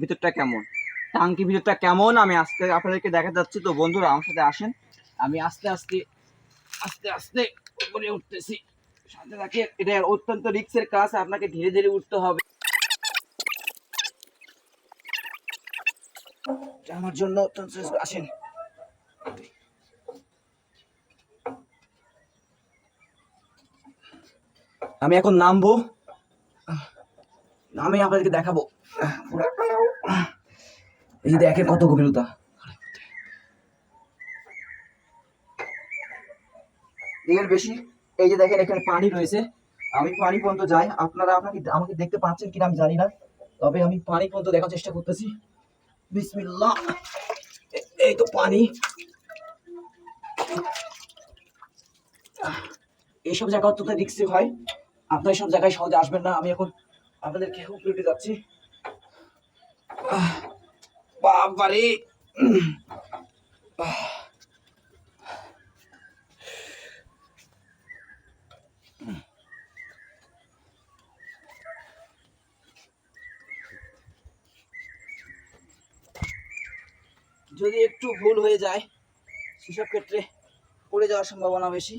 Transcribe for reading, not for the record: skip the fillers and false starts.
ভিতরটা কেমন, টাঙ্কির ভিতরটা কেমন আমি আজকে আপনাদেরকে দেখা যাচ্ছে। তো বন্ধুরা আমার সাথে আসেন, আমি আস্তে আস্তে আস্তে আস্তে উপরে উঠতেছি। সাথে রাখেন, এটা অত্যন্ত রিস্কের কাজ, আপনাকে ধীরে ধীরে উঠতে হবে। আমার জন্য অত্যন্ত আসেন। আমি এখন নামবো, নামে আপনাদেরকে দেখাবো। এই যে দেখেন কত গভীরতা, এর বেশি। এই যে দেখেন এখানে পানি রয়েছে, আমি পানি পর্যন্ত যাই। আপনারা আমাকে দেখতে পাচ্ছেন কিনা আমি জানি না, তবে আমি পানি পর্যন্ত দেখার চেষ্টা করতেছি। বিসমিল্লাহ, এই তো পানি। এইসব জায়গা অত্যন্ত রিস্কি হয়, আপনার সব জায়গায় সহজে আসবেন না। আমি এখন আপনাদেরকে উপরে উঠে যাচ্ছি। বাবারে, যদি একটু ভুল হয়ে যায় সেসব ক্ষেত্রে পড়ে যাওয়ার সম্ভাবনা বেশি।